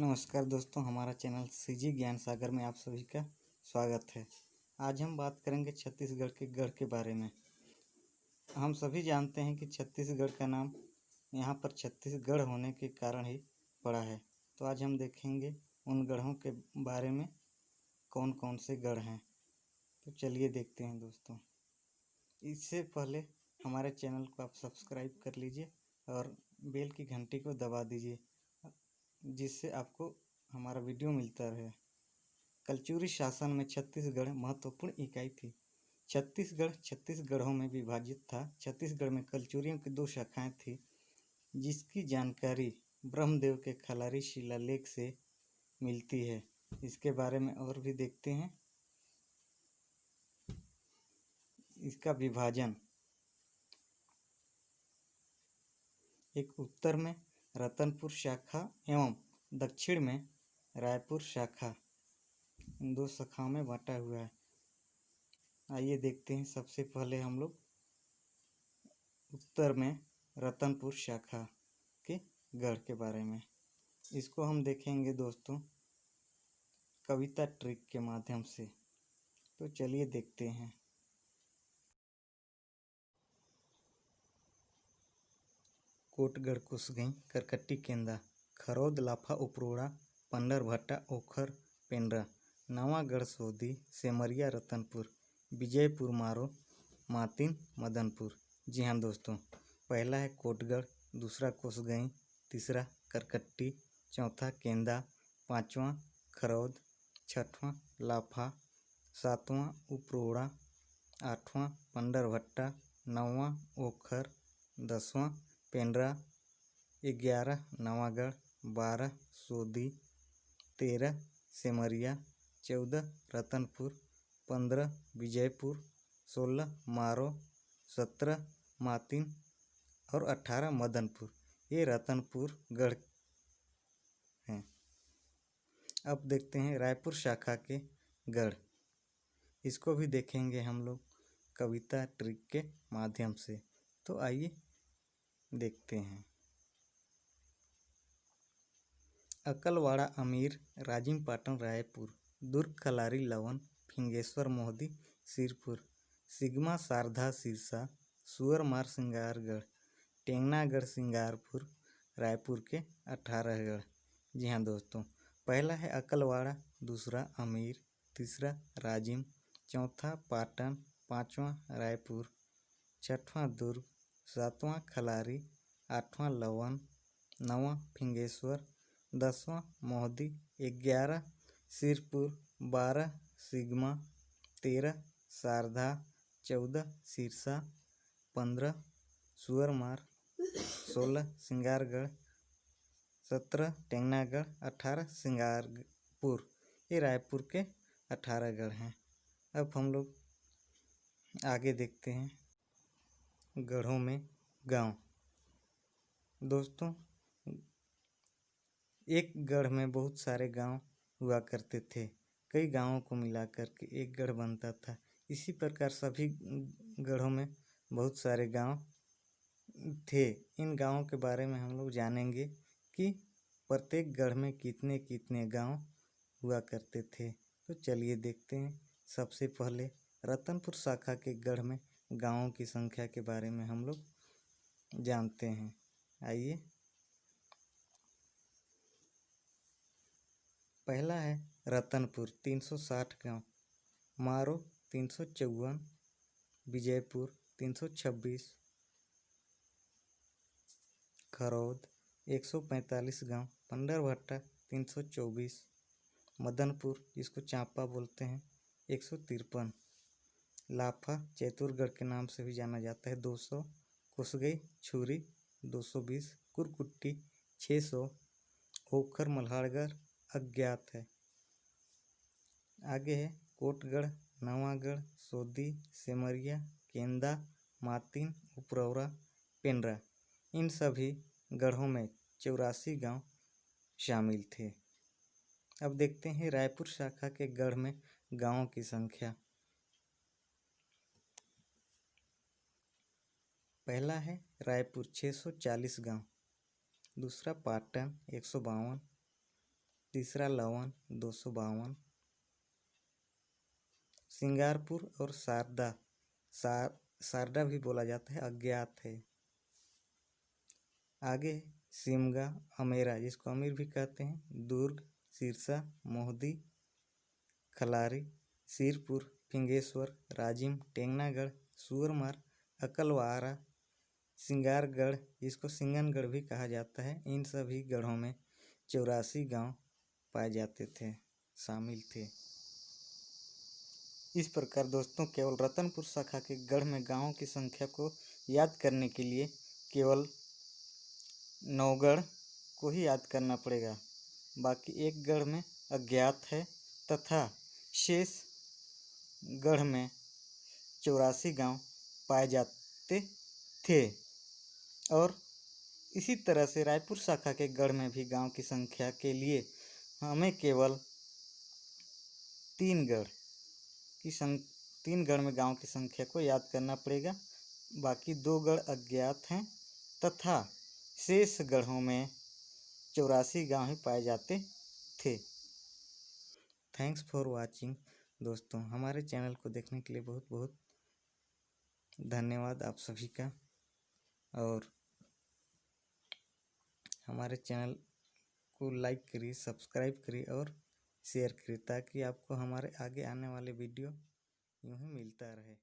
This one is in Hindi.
नमस्कार दोस्तों, हमारा चैनल सीजी ज्ञान सागर में आप सभी का स्वागत है। आज हम बात करेंगे छत्तीसगढ़ के गढ़ के बारे में। हम सभी जानते हैं कि छत्तीसगढ़ का नाम यहाँ पर छत्तीसगढ़ होने के कारण ही पड़ा है। तो आज हम देखेंगे उन गढ़ों के बारे में, कौन कौन से गढ़ हैं। तो चलिए देखते हैं दोस्तों। इससे पहले हमारे चैनल को आप सब्सक्राइब कर लीजिए और बेल की घंटी को दबा दीजिए, जिससे आपको हमारा वीडियो मिलता रहे। कलचुरी शासन में छत्तीसगढ़ महत्वपूर्ण इकाई थी। छत्तीसगढ़ 36 गढ़ों में विभाजित था। छत्तीसगढ़ में कलचुरियों की 2 शाखाएं थी, जिसकी जानकारी ब्रह्मदेव के खलारी शिलालेख से मिलती है। इसके बारे में और भी देखते हैं। इसका विभाजन एक उत्तर में रतनपुर शाखा एवं दक्षिण में रायपुर शाखा, इन 2 शाखाओं में बांटा हुआ है। आइए देखते हैं। सबसे पहले हम लोग उत्तर में रतनपुर शाखा के गढ़ के बारे में। इसको हम देखेंगे दोस्तों कविता ट्रिक के माध्यम से। तो चलिए देखते हैं। कोटगढ़ कुसगई करकट्टी केंदा खरौद लाफा उपरोड़ा पंडर भट्टा ओखर पेंड्रा नवागढ़ सोदी सेमरिया रतनपुर विजयपुर मारो मातिन मदनपुर। जी हाँ दोस्तों, पहला है कोटगढ़, दूसरा कुसगई, तीसरा करकट्टी, चौथा केंदा, पाँचवां खरौद, छठवां लाफा, सातवां उपरोड़ा, आठवां पंडर भट्टा, नौवां ओखर, 10वां पेंड्रा, 11 नवागढ़, 12 सोदी, 13 सेमरिया, 14 रतनपुर, 15 विजयपुर, 16 मारो, 17 मातिन और 18 मदनपुर। ये रतनपुर गढ़ हैं। अब देखते हैं रायपुर शाखा के गढ़। इसको भी देखेंगे हम लोग कविता ट्रिक के माध्यम से। तो आइए देखते हैं। अकलवाड़ा अमीर, राजिम पाटन रायपुर, दुर्ग कलारी लवन, फिंगेश्वर मोहदी सिरपुर, सिगमा शारदा सिरसा, सुअरमार सिंगारगढ़, टेंगनागढ़ सिंगारपुर रायपुर के 18 गढ़। जी हाँ दोस्तों, पहला है अकलवाड़ा, दूसरा अमीर, तीसरा राजिम, चौथा पाटन, पाँचवां रायपुर, छठवां दुर्ग, सातवां खलारी, आठवां लवन, नौवां फिंगेश्वर, 10वां मोहदी, 11 सिरपुर, 12 सिगमा, 13 शारदा, 14 सिरसा, 15 सुअरमार, 16 सिंगारगढ़, 17 टेंगनागढ़, 18 सिंगारपुर। ये रायपुर के 18 गढ़ हैं। अब हम लोग आगे देखते हैं गढ़ों में गांव। दोस्तों, एक गढ़ में बहुत सारे गांव हुआ करते थे। कई गांवों को मिलाकर के एक गढ़ बनता था। इसी प्रकार सभी गढ़ों में बहुत सारे गांव थे। इन गांवों के बारे में हम लोग जानेंगे कि प्रत्येक गढ़ में कितने कितने गांव हुआ करते थे। तो चलिए देखते हैं। सबसे पहले रतनपुर शाखा के गढ़ में गांवों की संख्या के बारे में हम लोग जानते हैं। आइए। पहला है रतनपुर, 360 गांव, मारो 354, विजयपुर 326, खरौद 145 गांव, पंडर भट्टा 324, मदनपुर जिसको चांपा बोलते हैं 153, लाफा चैतुरगढ़ के नाम से भी जाना जाता है 200, कुसगई छुरी 220, कुरकुट्टी 600, ओखर मल्हारगढ़ अज्ञात है। आगे है कोटगढ़, नवागढ़, सोदी, सेमरिया, केंदा, मातिन, उपरौरा, पेंड्रा। इन सभी गढ़ों में 84 गांव शामिल थे। अब देखते हैं रायपुर शाखा के गढ़ में गांवों की संख्या। पहला है रायपुर 640 गांव, दूसरा पाटन 152, तीसरा लवन 252, सिंगारपुर और शारदा भी बोला जाता है, अज्ञात है। आगे सिमगा, अमेरा जिसको अमीर भी कहते हैं, दुर्ग, सिरसा, मोहदी, खलारी, सिरपुर, फिंगेश्वर, राजिम, टेंगनागढ़, सुअरमार, अकलवारा, सिंगारगढ़ जिसको सिंगनगढ़ भी कहा जाता है। इन सभी गढ़ों में 84 गांव पाए जाते थे, शामिल थे। इस प्रकार दोस्तों केवल रतनपुर शाखा के गढ़ में गांवों की संख्या को याद करने के लिए केवल 9 गढ़ को ही याद करना पड़ेगा। बाकी एक गढ़ में अज्ञात है तथा शेष गढ़ में 84 गांव पाए जाते थे। और इसी तरह से रायपुर शाखा के गढ़ में भी गांव की संख्या के लिए हमें केवल 3 गढ़ में गांव की संख्या को याद करना पड़ेगा। बाकी 2 गढ़ अज्ञात हैं तथा शेष गढ़ों में 84 गांव ही पाए जाते थे। थैंक्स फॉर वाचिंग दोस्तों। हमारे चैनल को देखने के लिए बहुत बहुत धन्यवाद आप सभी का। और हमारे चैनल को लाइक करिए, सब्सक्राइब करिए और शेयर करिए ताकि आपको हमारे आगे आने वाले वीडियो यूं ही मिलता रहे।